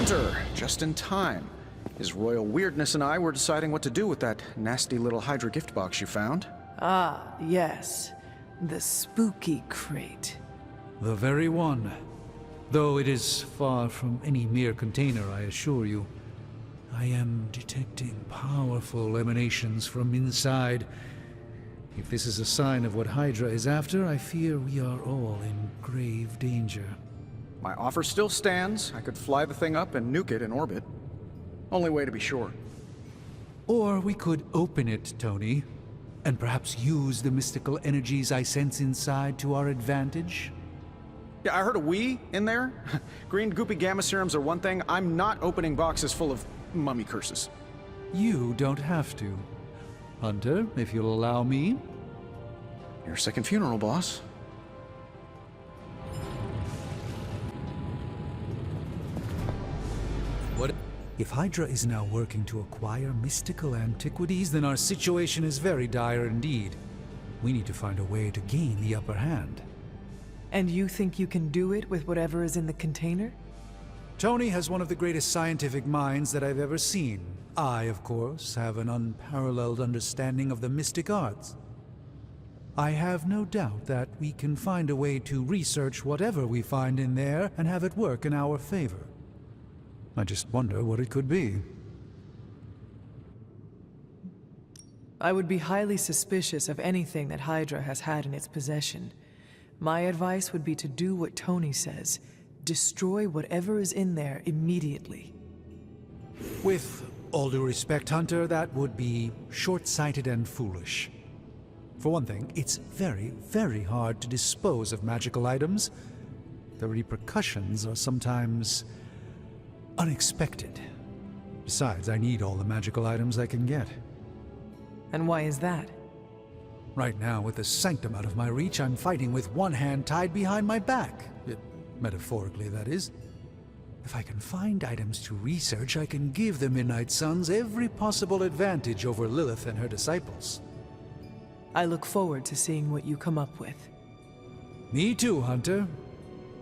Hunter, just in time. His royal weirdness and I were deciding what to do with that nasty little Hydra gift box you found. Ah, yes. The spooky crate. The very one. Though it is far from any mere container, I assure you. I am detecting powerful emanations from inside. If this is a sign of what Hydra is after, I fear we are all in grave danger. My offer still stands. I could fly the thing up and nuke it in orbit. Only way to be sure. Or we could open it, Tony, and perhaps use the mystical energies I sense inside to our advantage. Yeah, I heard a "we" in there. Green goopy gamma serums are one thing. I'm not opening boxes full of mummy curses. You don't have to. Hunter, if you'll allow me. Your second funeral, boss. What? If Hydra is now working to acquire mystical antiquities, then our situation is very dire indeed. We need to find a way to gain the upper hand. And you think you can do it with whatever is in the container? Tony has one of the greatest scientific minds that I've ever seen. I, of course, have an unparalleled understanding of the mystic arts. I have no doubt that we can find a way to research whatever we find in there and have it work in our favor. I just wonder what it could be. I would be highly suspicious of anything that Hydra has had in its possession. My advice would be to do what Tony says. Destroy whatever is in there immediately. With all due respect, Hunter, that would be short-sighted and foolish. For one thing, it's very, very hard to dispose of magical items. The repercussions are sometimes unexpected. Besides, I need all the magical items I can get. And why is that? Right now, with the sanctum out of my reach, I'm fighting with one hand tied behind my back. Metaphorically, that is. If I can find items to research, I can give the Midnight Suns every possible advantage over Lilith and her disciples. I look forward to seeing what you come up with. Me too, Hunter.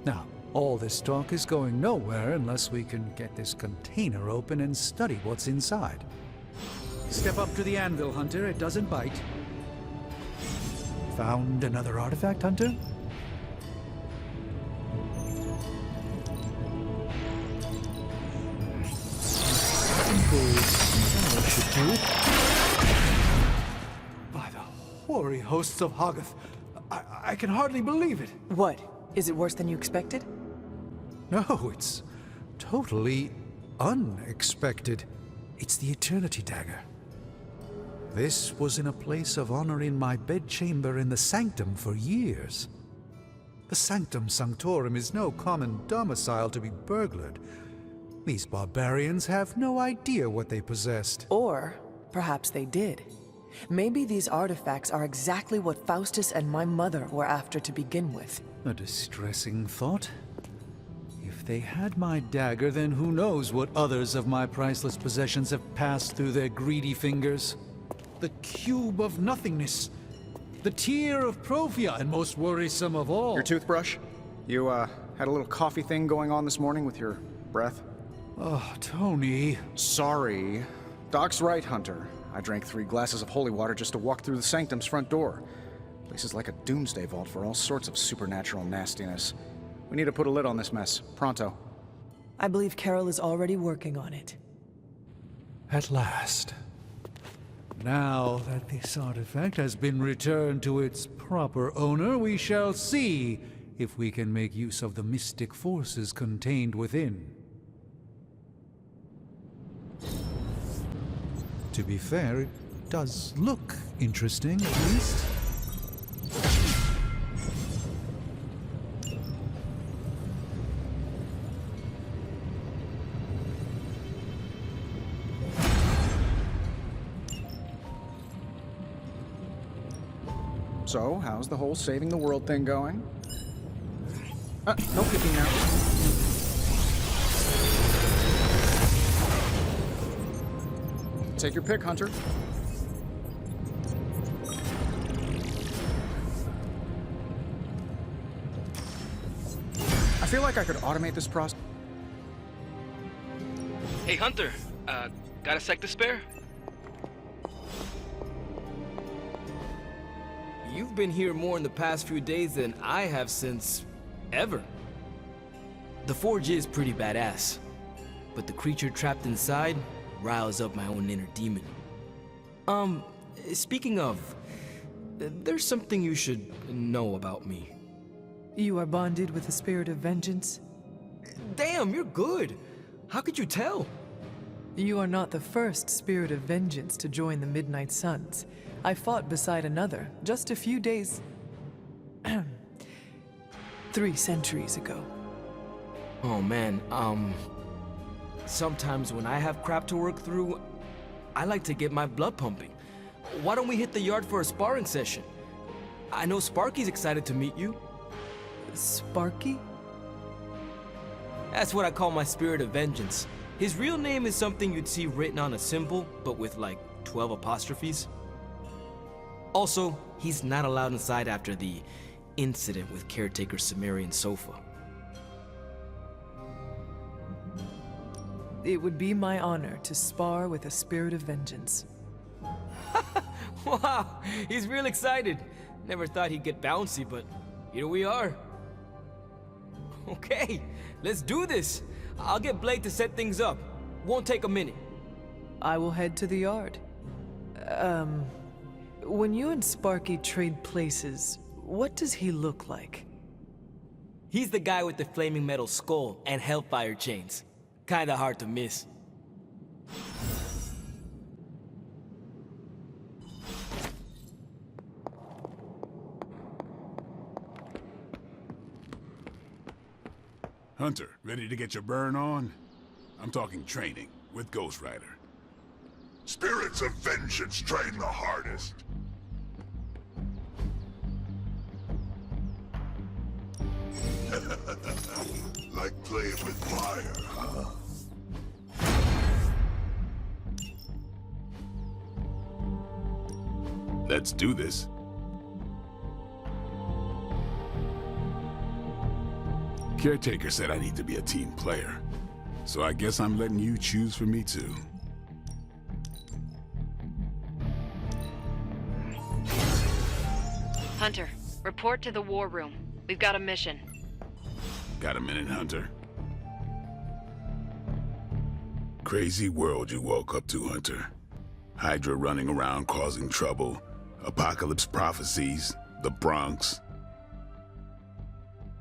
Now, all this talk is going nowhere unless we can get this container open and study what's inside. Step up to the anvil, Hunter. It doesn't bite. Found another artifact, Hunter? By the hoary hosts of Hoggoth, I can hardly believe it. What? Is it worse than you expected? No, it's totally unexpected. It's the Eternity Dagger. This was in a place of honor in my bedchamber in the Sanctum for years. The Sanctum Sanctorum is no common domicile to be burglared. These barbarians have no idea what they possessed. Or perhaps they did. Maybe these artifacts are exactly what Faustus and my mother were after to begin with. A distressing thought. If they had my dagger, then who knows what others of my priceless possessions have passed through their greedy fingers. The cube of nothingness. The tear of Profia, and most worrisome of all. Your toothbrush? You, had a little coffee thing going on this morning with your breath? Oh, Tony. Sorry. Doc's right, Hunter. I drank 3 glasses of holy water just to walk through the Sanctum's front door. Place is like a doomsday vault for all sorts of supernatural nastiness. We need to put a lid on this mess. Pronto. I believe Carol is already working on it. At last. Now that this artifact has been returned to its proper owner, we shall see if we can make use of the mystic forces contained within. To be fair, it does look interesting, at least. So, how's the whole saving the world thing going? No peeking now. Take your pick, Hunter. I feel like I could automate this process. Hey, Hunter. Got a sec to spare? You've been here more in the past few days than I have since... ever. The forge is pretty badass, but the creature trapped inside riles up my own inner demon. Speaking of, there's something you should know about me. You are bonded with the spirit of vengeance? Damn, you're good! How could you tell? You are not the first spirit of vengeance to join the Midnight Suns. I fought beside another just a few days... 3 centuries ago. Oh man, sometimes when I have crap to work through, I like to get my blood pumping. Why don't we hit the yard for a sparring session? I know Sparky's excited to meet you. Sparky? That's what I call my spirit of vengeance. His real name is something you'd see written on a symbol, but with like 12 apostrophes. Also, he's not allowed inside after the incident with caretaker Sumerian sofa. It would be my honor to spar with a spirit of vengeance. Wow, he's real excited. Never thought he'd get bouncy, but here we are. Okay, let's do this. I'll get Blake to set things up. Won't take a minute. I will head to the yard. When you and Sparky trade places, what does he look like? He's the guy with the flaming metal skull and hellfire chains. Kinda hard to miss. Hunter, ready to get your burn on? I'm talking training with Ghost Rider. Spirits of vengeance train the hardest. Like playing with fire, huh? Let's do this. Caretaker said I need to be a team player, so I guess I'm letting you choose for me too. Hunter, report to the war room. We've got a mission. Got a minute, Hunter? Crazy world you woke up to, Hunter. Hydra running around causing trouble, apocalypse prophecies, the Bronx.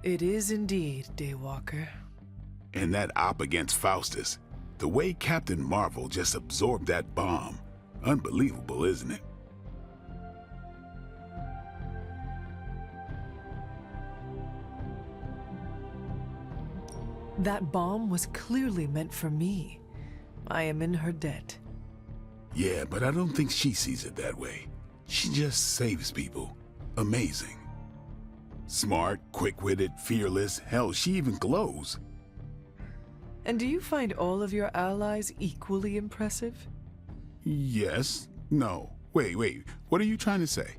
It is indeed, Daywalker. And that op against Faustus. The way Captain Marvel just absorbed that bomb. Unbelievable, isn't it? That bomb was clearly meant for me. I am in her debt. Yeah, but I don't think she sees it that way. She just saves people. Amazing. Smart, quick-witted, fearless. Hell, she even glows. And do you find all of your allies equally impressive? Yes. No. Wait. What are you trying to say?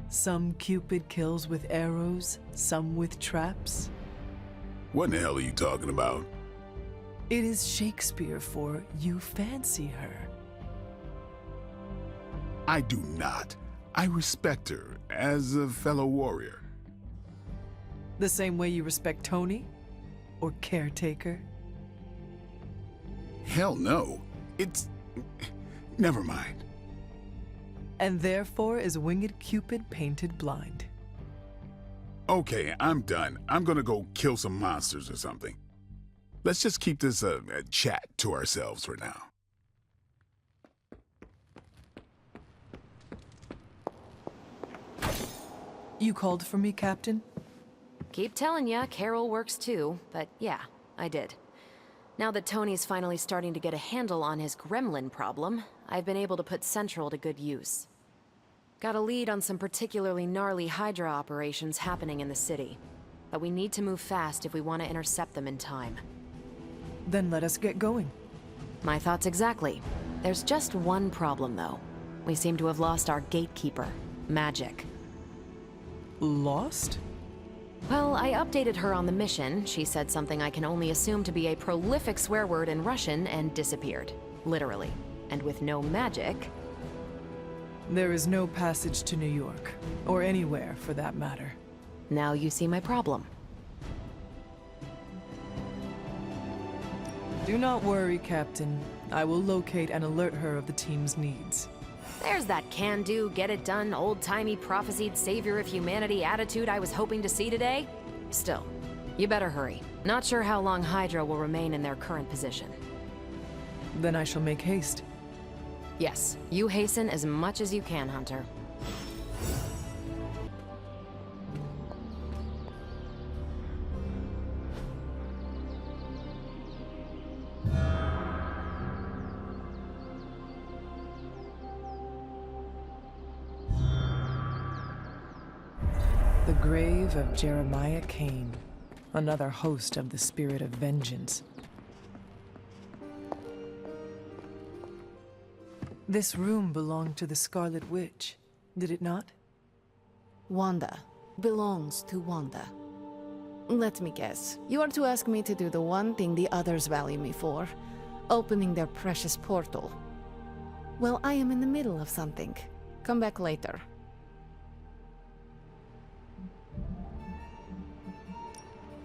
Some Cupid kills with arrows, some with traps. What in the hell are you talking about? It is Shakespeare for you fancy her. I do not. I respect her as a fellow warrior. The same way you respect Tony? Or Caretaker? Hell no. It's... Never mind. And therefore is Winged Cupid painted blind. Okay, I'm done. I'm gonna go kill some monsters or something. Let's just keep this a chat to ourselves for now. You called for me, Captain? Keep telling ya, Carol works too, but yeah, I did. Now that Tony's finally starting to get a handle on his gremlin problem, I've been able to put Central to good use. Got a lead on some particularly gnarly Hydra operations happening in the city. But we need to move fast if we want to intercept them in time. Then let us get going. My thoughts exactly. There's just one problem, though. We seem to have lost our gatekeeper, Magic. Lost? Well, I updated her on the mission. She said something I can only assume to be a prolific swear word in Russian and disappeared. Literally. And with no magic... There is no passage to New York, or anywhere for that matter. Now you see my problem. Do not worry, Captain. I will locate and alert her of the team's needs. There's that can-do, get-it-done, old-timey prophesied savior of humanity attitude I was hoping to see today. Still, you better hurry. Not sure how long Hydra will remain in their current position. Then I shall make haste. Yes, you hasten as much as you can, Hunter. The grave of Jeremiah Cain, another host of the spirit of vengeance. This room belonged to the Scarlet Witch, did it not? Wanda belongs to Wanda. Let me guess. You are to ask me to do the one thing the others value me for, opening their precious portal. Well, I am in the middle of something. Come back later.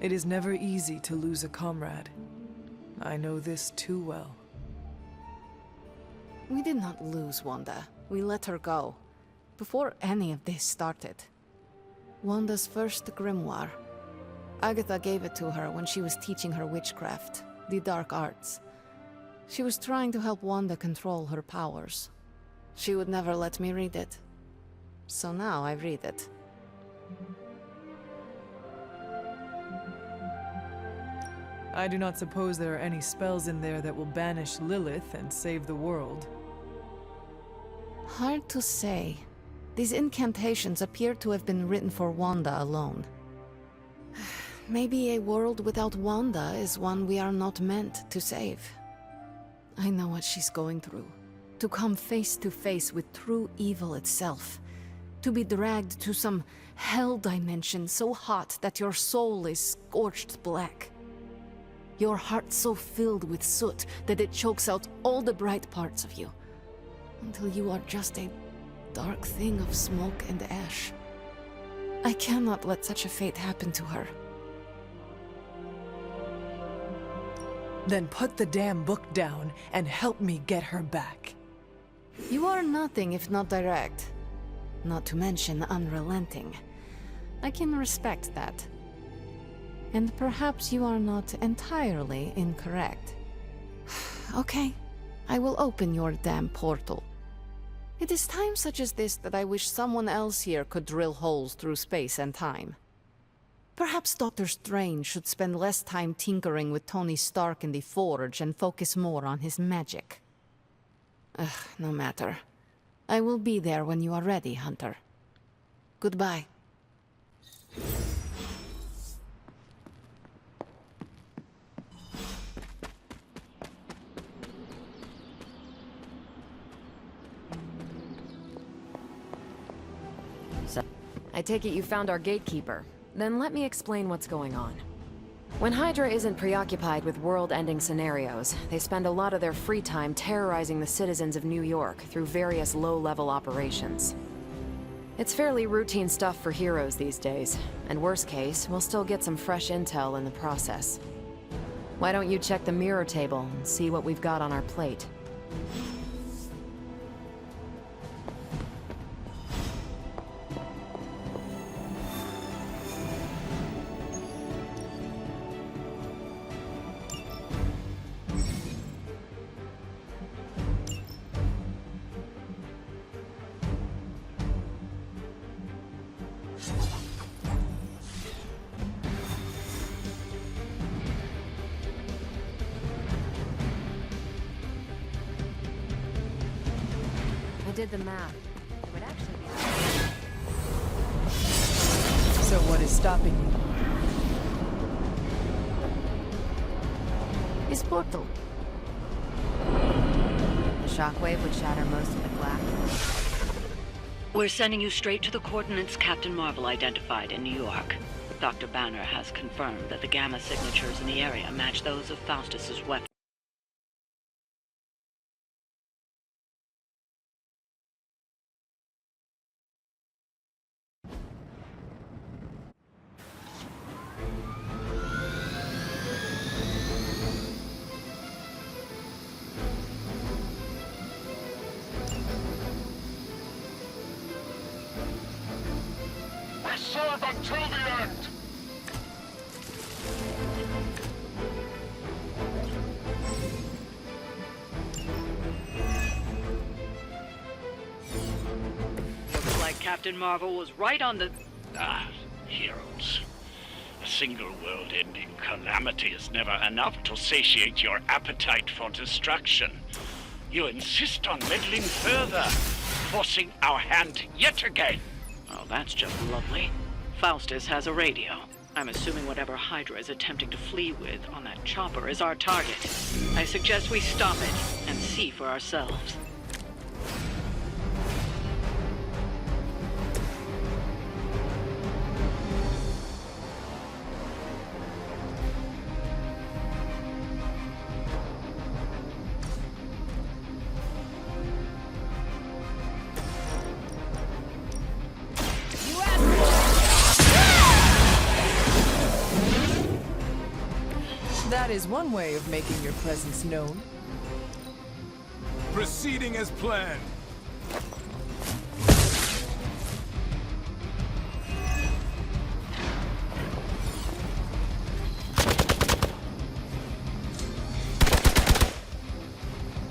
It is never easy to lose a comrade. I know this too well. We did not lose Wanda. We let her go. Before any of this started. Wanda's first grimoire. Agatha gave it to her when she was teaching her witchcraft, the dark arts. She was trying to help Wanda control her powers. She would never let me read it. So now I read it. I do not suppose there are any spells in there that will banish Lilith and save the world. Hard to say. These incantations appear to have been written for Wanda alone. Maybe a world without Wanda is one we are not meant to save. I know what she's going through. To come face to face with true evil itself. To be dragged to some hell dimension so hot that your soul is scorched black. Your heart so filled with soot that it chokes out all the bright parts of you. Until you are just a dark thing of smoke and ash. I cannot let such a fate happen to her. Then put the damn book down and help me get her back. You are nothing if not direct. Not to mention unrelenting. I can respect that. And perhaps you are not entirely incorrect. Okay, I will open your damn portal. It is times such as this that I wish someone else here could drill holes through space and time. Perhaps Dr. Strange should spend less time tinkering with Tony Stark in the Forge and focus more on his magic. No matter. I will be there when you are ready, Hunter. Goodbye. I take it you found our gatekeeper. Then let me explain what's going on. When Hydra isn't preoccupied with world-ending scenarios, they spend a lot of their free time terrorizing the citizens of New York through various low-level operations. It's fairly routine stuff for heroes these days, and worst case, we'll still get some fresh intel in the process. Why don't you check the mirror table and see what we've got on our plate? Did the math. It would actually be... So what is stopping you? His portal. The shockwave would shatter most of the glass. We're sending you straight to the coordinates Captain Marvel identified in New York. Dr. Banner has confirmed that the gamma signatures in the area match those of Faustus's weapon. We serve until the end! Looks like Captain Marvel was right on the... Ah, heroes. A single world-ending calamity is never enough to satiate your appetite for destruction. You insist on meddling further, forcing our hand yet again. Oh, that's just lovely. Faustus has a radio. I'm assuming whatever Hydra is attempting to flee with on that chopper is our target. I suggest we stop it and see for ourselves. That is one way of making your presence known. Proceeding as planned.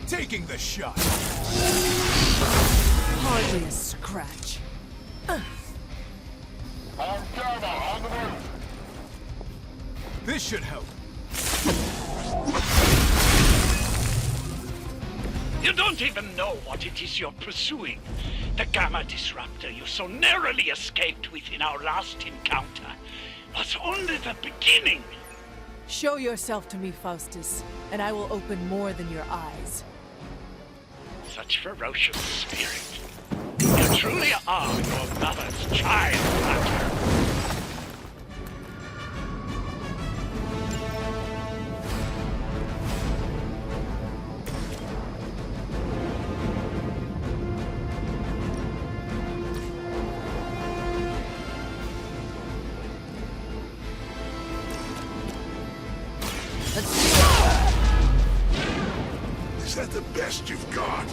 Taking the shot. Hardly a scratch. On Gamma, on the move! This should help. You don't even know what it is you're pursuing. The Gamma Disruptor you so narrowly escaped with in our last encounter was only the beginning. Show yourself to me, Faustus, and I will open more than your eyes. Such ferocious spirit. You truly are your mother's child, Hunter. Is that the best you've got?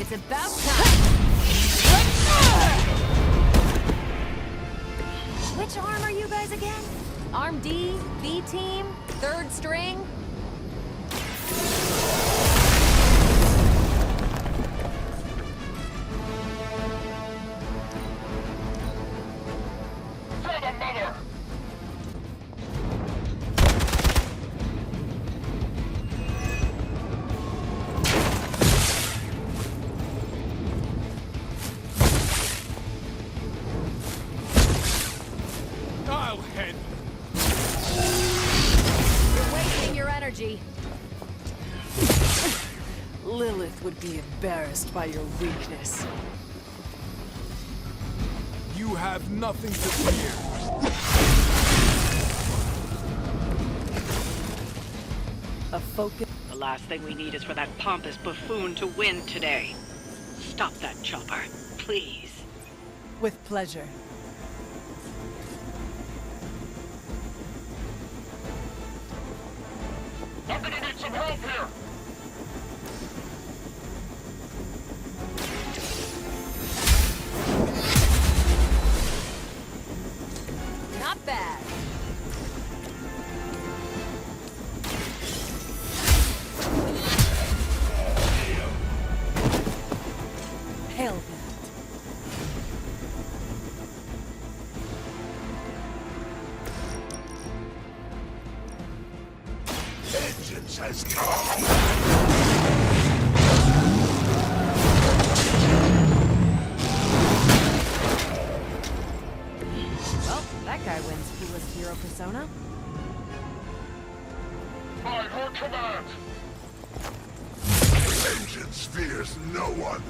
It's about time. Which arm are you guys again? Arm D, B team, third string? For the mother! I'll head. You're wasting your energy. Lilith would be embarrassed by your weakness. You have nothing to fear. A focus. The last thing we need is for that pompous buffoon to win today. Stop that chopper, please. With pleasure. I'm gonna need some help here! Not bad. Hell Vengeance has come! Well, that guy wins coolest hero persona. By her command! Vengeance fears no one!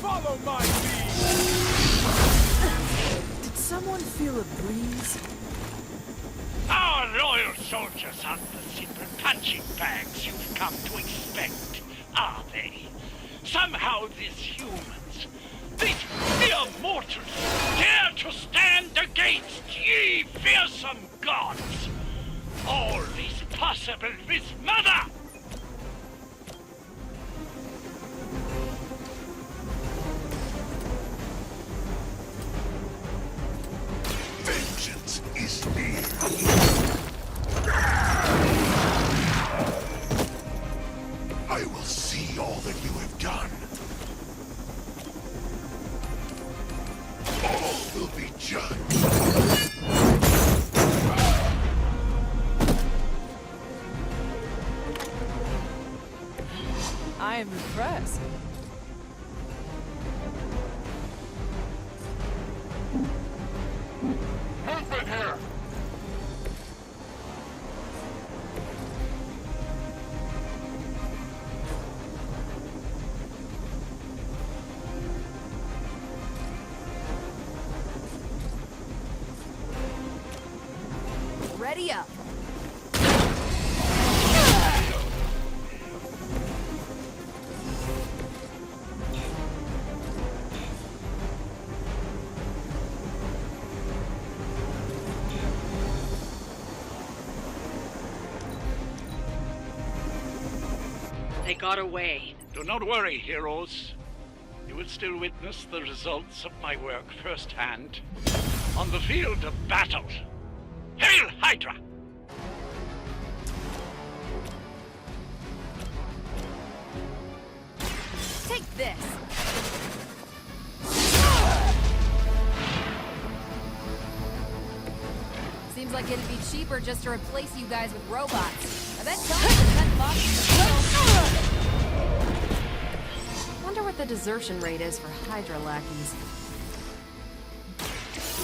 Follow my lead! Did someone feel a breeze? Our loyal soldiers aren't the simple punching bags you've come to expect, are they? Somehow these humans, these mere mortals, dare to stand against ye fearsome gods! All is possible with Mother! Vengeance is near! I will see all that you have done. All will be judged. I am impressed. Movement here! Ready up. They got away. Do not worry, heroes. You will still witness the results of my work firsthand on the field of battle. Hail Hydra! Take this. Seems like it'd be cheaper just to replace you guys with robots. I bet Tony would cut boxes. Wonder what the desertion rate is for Hydra lackeys.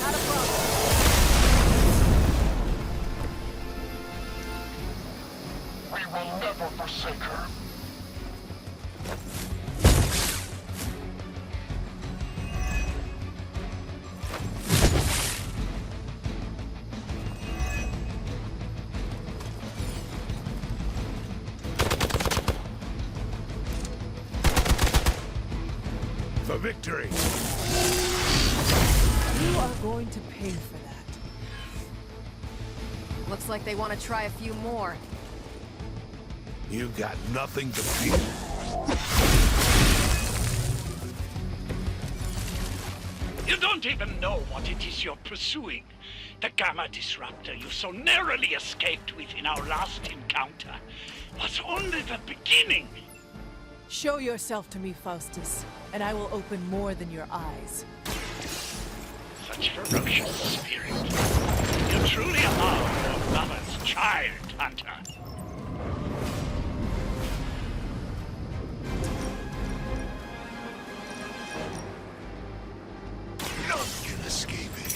Not a problem. We will never forsake her. For victory! You are going to pay for that. Looks like they want to try a few more. You got nothing to fear. You don't even know what it is you're pursuing. The Gamma Disruptor you so narrowly escaped with in our last encounter was only the beginning. Show yourself to me, Faustus, and I will open more than your eyes. Such ferocious spirit. You truly are your mother's child, Hunter. None can escape it.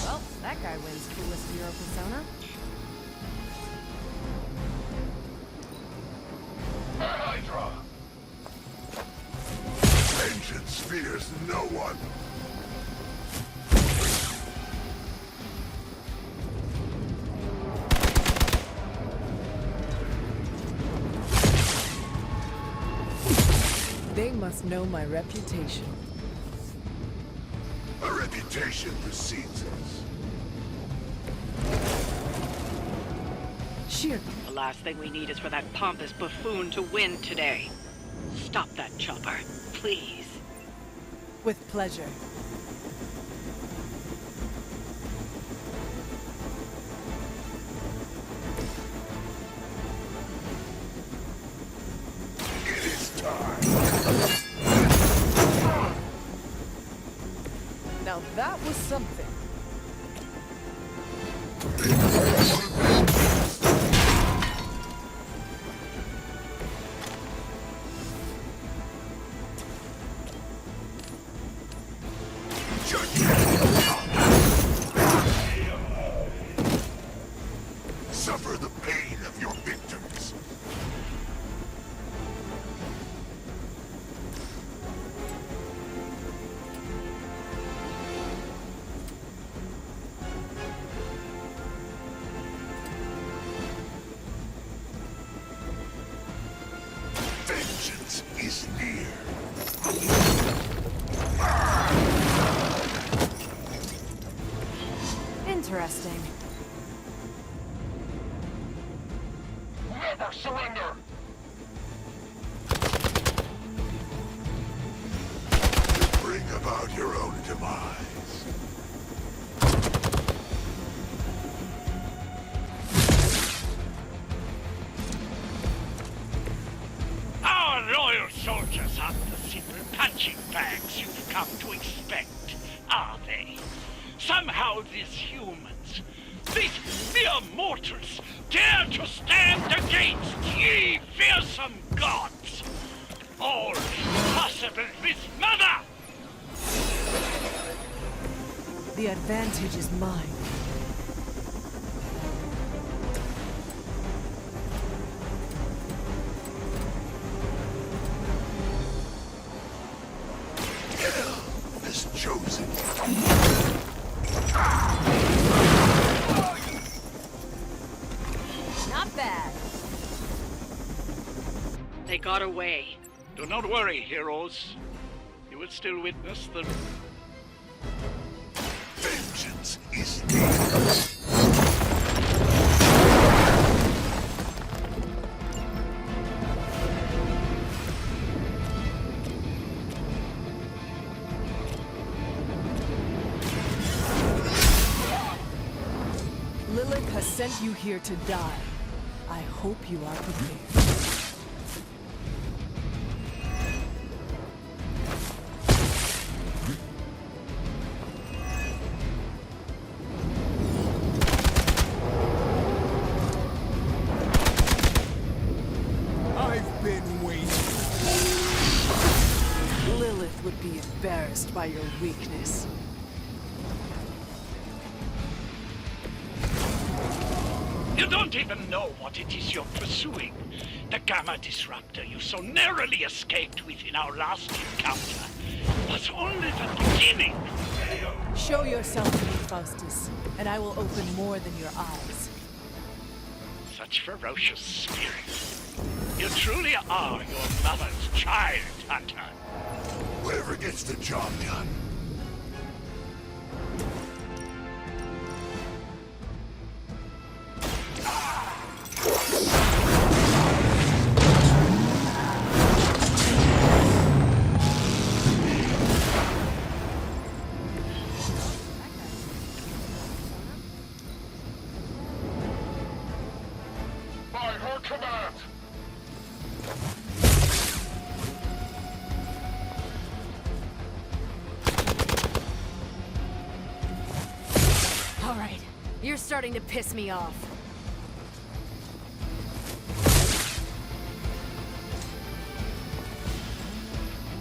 Well, that guy wins coolest hero persona. Hydra! Vengeance fears no one. They must know my reputation. A reputation precedes us. Sheer. The last thing we need is for that pompous buffoon to win today. Stop that chopper, please. With pleasure. that was something. Suffer the pain of your victims. Vengeance is near. Interesting. Never surrender! You bring about your own demise. Our loyal soldiers aren't the simple punching bags you've come to expect, are they? Somehow these humans, these mere mortals, dare to stand against ye fearsome gods! All possible with mother! The advantage is mine. Has chosen. Not bad. They got away. Do not worry, heroes. You will still witness the... Vengeance is near. Lilith has sent you here to die. I hope you are prepared. I've been waiting. Lilith would be embarrassed by your weakness. You don't even know what it is you're pursuing. The Gamma Disruptor you so narrowly escaped with in our last encounter was only the beginning. Show yourself to me, Faustus, and I will open more than your eyes. Such ferocious spirit. You truly are your mother's child, Hunter. Whoever gets the job done. By her command. All right. You're starting to piss me off.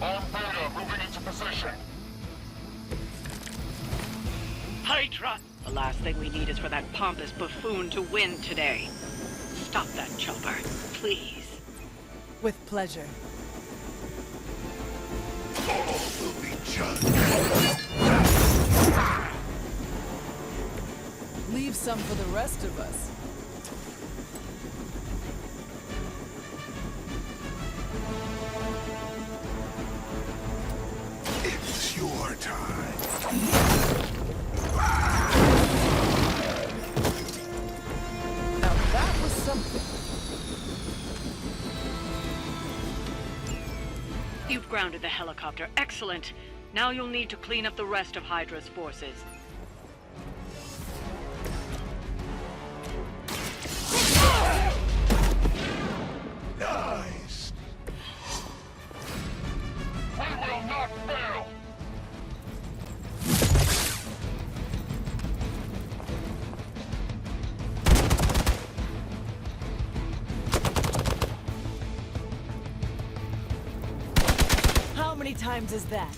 On Beta, moving into position. Hydra! The last thing we need is for that pompous buffoon to win today. Stop that chopper, please. With pleasure. All will be judged. Leave some for the rest of us. It's your time. Now that was something. You've grounded the helicopter. Excellent. Now you'll need to clean up the rest of Hydra's forces. Nice. We will not fail. times as that?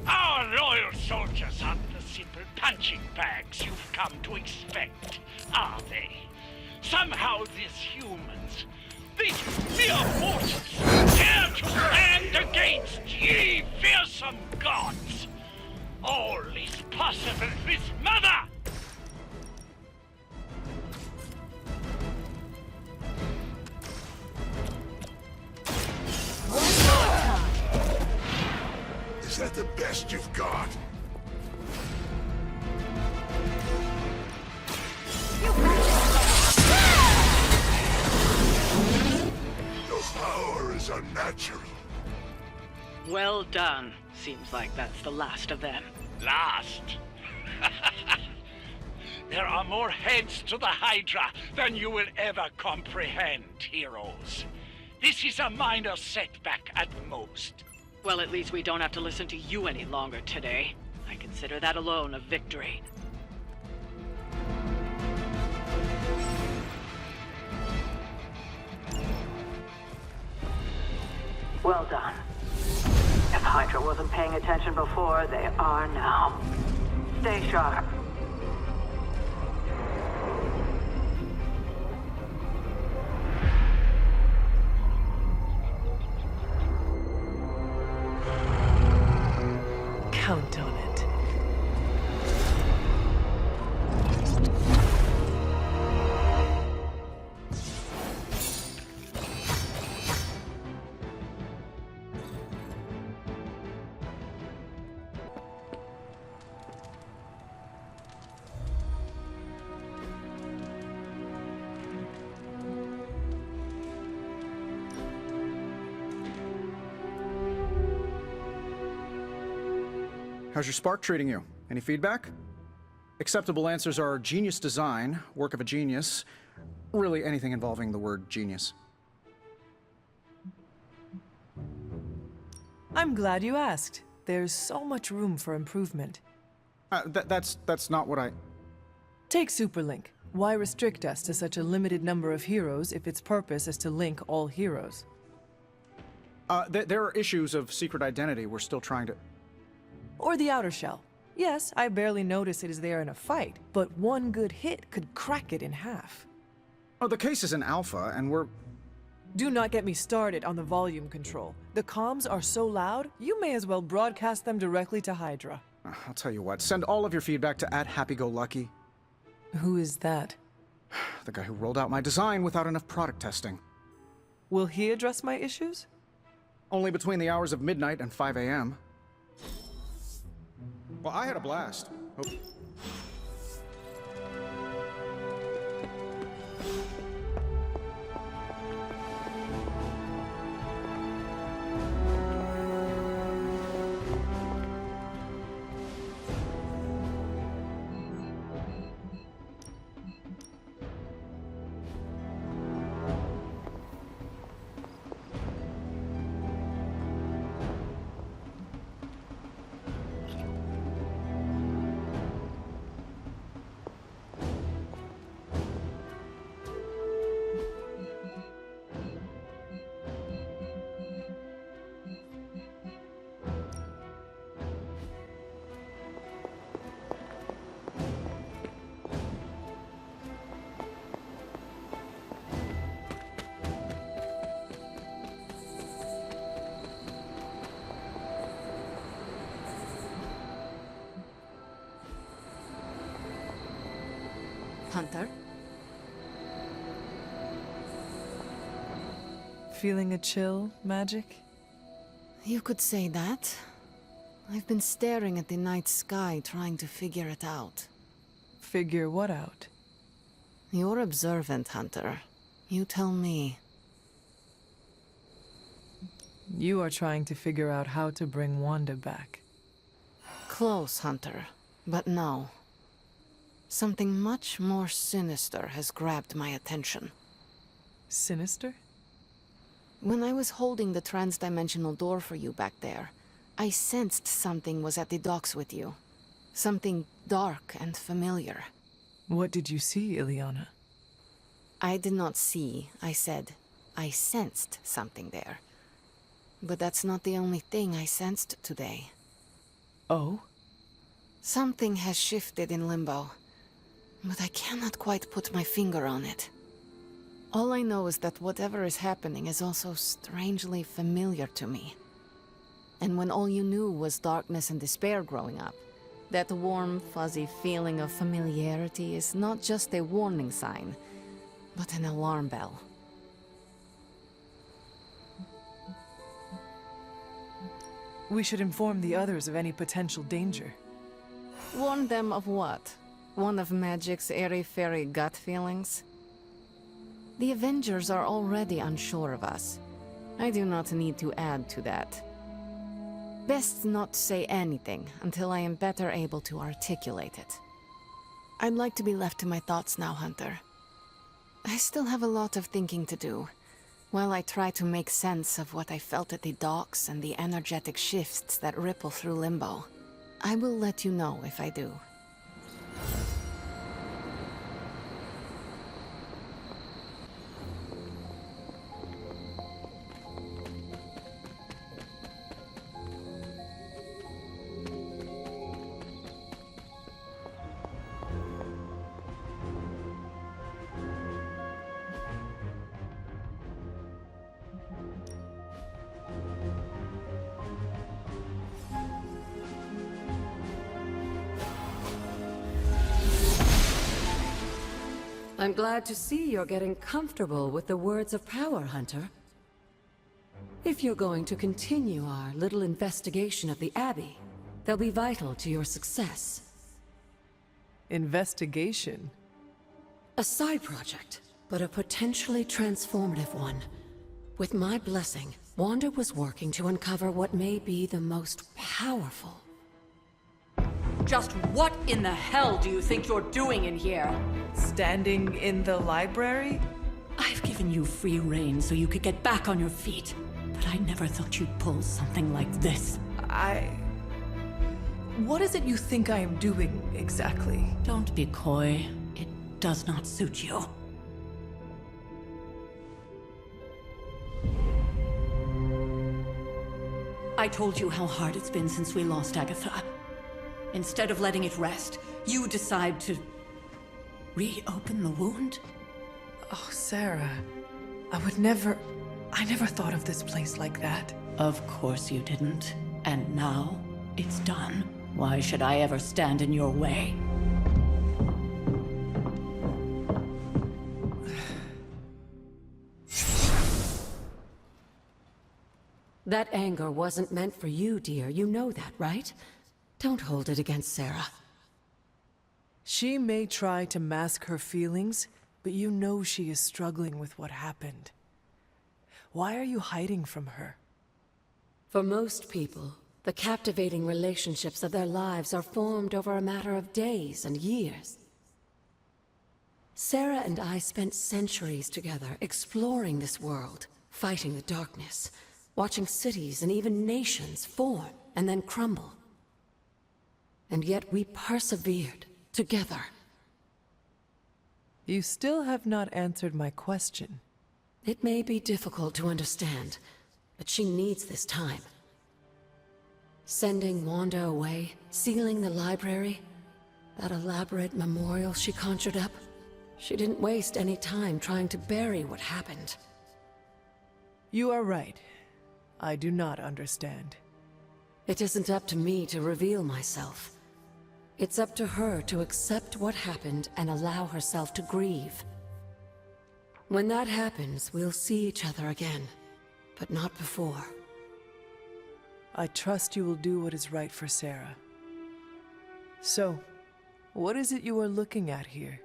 Our loyal soldiers aren't the simple punching bags you've come to expect, are they? Somehow these humans, these mere mortals, dare to stand against ye fearsome gods. All is possible with Mother! Is that the best you've got? Your power is unnatural. Well done. Seems like that's the last of them. Last? There are more heads to the Hydra than you will ever comprehend, heroes. This is a minor setback at most. Well, at least we don't have to listen to you any longer today. I consider that alone a victory. Well done. If Hydra wasn't paying attention before, they are now. Stay sharp. Count on it. How's your spark treating you? Any feedback? Acceptable answers are genius design, work of a genius, really anything involving the word genius. I'm glad you asked. There's so much room for improvement. That's not what I... Take Superlink. Why restrict us to such a limited number of heroes if its purpose is to link all heroes? There are issues of secret identity we're still trying to... Or the outer shell. Yes, I barely notice it is there in a fight, but one good hit could crack it in half. Oh, the case is in alpha, and we're... Do not get me started on the volume control. The comms are so loud, you may as well broadcast them directly to Hydra. I'll tell you what, send all of your feedback to @HappyGoLucky. Who is that? The guy who rolled out my design without enough product testing. Will he address my issues? Only between the hours of midnight and 5 a.m. Well, I had a blast. Hope... Hunter? Feeling a chill, Magic? You could say that. I've been staring at the night sky trying to figure it out. Figure what out? You're observant, Hunter. You tell me. You are trying to figure out how to bring Wanda back. Close, Hunter. But no. Something much more sinister has grabbed my attention. Sinister? When I was holding the trans-dimensional door for you back there, I sensed something was at the docks with you. Something dark and familiar. What did you see, Ileana? I did not see, I said. I sensed something there. But that's not the only thing I sensed today. Oh? Something has shifted in Limbo, but I cannot quite put my finger on it. All I know is that whatever is happening is also strangely familiar to me. And when all you knew was darkness and despair growing up, that warm, fuzzy feeling of familiarity is not just a warning sign, but an alarm bell. We should inform the others of any potential danger. Warn them of what? One of Magic's airy-fairy gut feelings? The Avengers are already unsure of us. I do not need to add to that. Best not say anything until I am better able to articulate it. I'd like to be left to my thoughts now, Hunter. I still have a lot of thinking to do, while I try to make sense of what I felt at the docks and the energetic shifts that ripple through Limbo. I will let you know if I do. I'm glad to see you're getting comfortable with the words of power, Hunter. If you're going to continue our little investigation of the Abbey, they'll be vital to your success. Investigation? A side project, but a potentially transformative one. With my blessing, Wanda was working to uncover what may be the most powerful. Just what in the hell do you think you're doing in here? Standing in the library? I've given you free rein so you could get back on your feet. But I never thought you'd pull something like this. What is it you think I am doing, exactly? Don't be coy. It does not suit you. I told you how hard it's been since we lost Agatha. Instead of letting it rest, you decide to reopen the wound? Oh, Sarah. I never thought of this place like that. Of course you didn't. And now, it's done. Why should I ever stand in your way? That anger wasn't meant for you, dear. You know that, right? Don't hold it against Sarah. She may try to mask her feelings, but you know she is struggling with what happened. Why are you hiding from her? For most people, the captivating relationships of their lives are formed over a matter of days and years. Sarah and I spent centuries together exploring this world, fighting the darkness, watching cities and even nations form and then crumble. And yet we persevered, together. You still have not answered my question. It may be difficult to understand, but she needs this time. Sending Wanda away, sealing the library, that elaborate memorial she conjured up, she didn't waste any time trying to bury what happened. You are right. I do not understand. It isn't up to me to reveal myself. It's up to her to accept what happened and allow herself to grieve. When that happens, we'll see each other again, but not before. I trust you will do what is right for Sarah. So, what is it you are looking at here?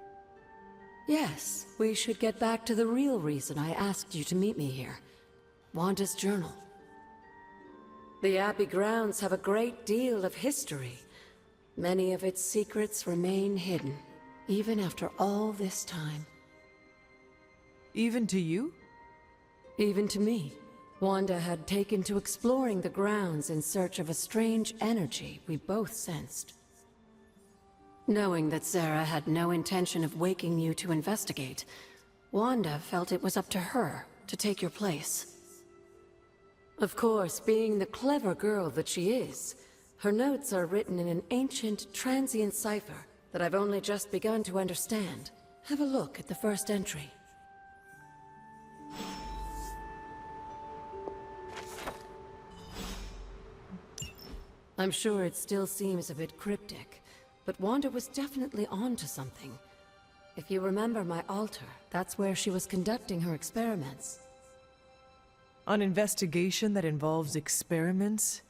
Yes, we should get back to the real reason I asked you to meet me here. Wanda's journal. The Abbey grounds have a great deal of history. Many of its secrets remain hidden, even after all this time. Even to you? Even to me. Wanda had taken to exploring the grounds in search of a strange energy we both sensed. Knowing that Sarah had no intention of waking you to investigate, Wanda felt it was up to her to take your place. Of course, being the clever girl that she is, her notes are written in an ancient, transient cipher that I've only just begun to understand. Have a look at the first entry. I'm sure it still seems a bit cryptic, but Wanda was definitely onto something. If you remember my altar, that's where she was conducting her experiments. An investigation that involves experiments?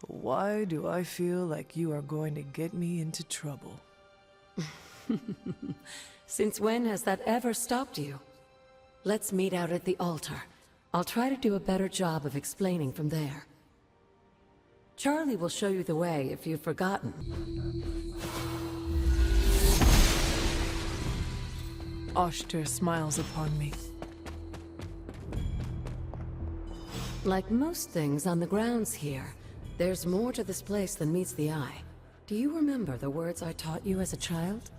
Why do I feel like you are going to get me into trouble? Since when has that ever stopped you? Let's meet out at the altar. I'll try to do a better job of explaining from there. Charlie will show you the way if you've forgotten. Oshter smiles upon me. Like most things on the grounds here, there's more to this place than meets the eye. Do you remember the words I taught you as a child?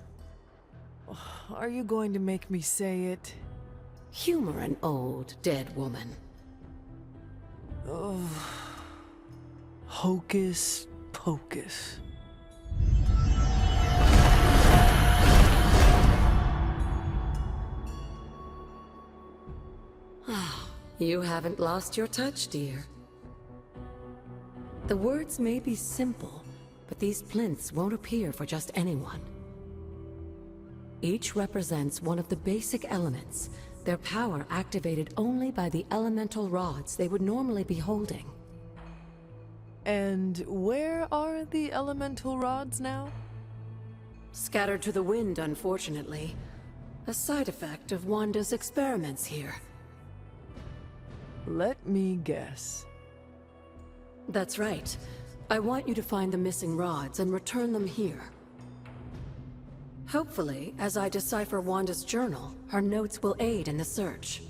Are you going to make me say it? Humor an old, dead woman. Oh. Hocus pocus. You haven't lost your touch, dear. The words may be simple, but these plinths won't appear for just anyone. Each represents one of the basic elements, their power activated only by the elemental rods they would normally be holding. And where are the elemental rods now? Scattered to the wind, unfortunately. A side effect of Wanda's experiments here. Let me guess. That's right. I want you to find the missing rods and return them here. Hopefully, as I decipher Wanda's journal, her notes will aid in the search.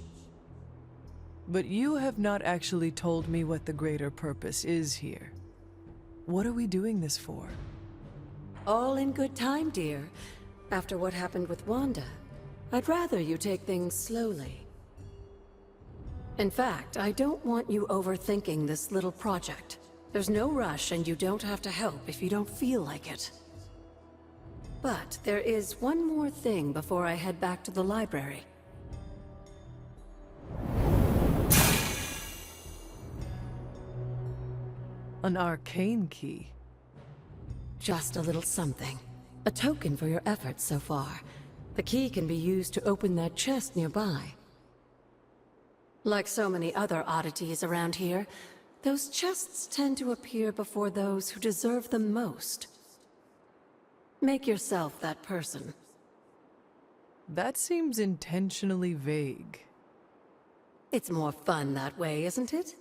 But you have not actually told me what the greater purpose is here. What are we doing this for? All in good time, dear. After what happened with Wanda, I'd rather you take things slowly. In fact, I don't want you overthinking this little project. There's no rush and you don't have to help if you don't feel like it. But there is one more thing before I head back to the library. An arcane key. Just a little something. A token for your efforts so far. The key can be used to open that chest nearby. Like so many other oddities around here, those chests tend to appear before those who deserve them most. Make yourself that person. That seems intentionally vague. It's more fun that way, isn't it?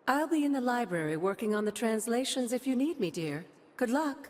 I'll be in the library working on the translations if you need me, dear. Good luck.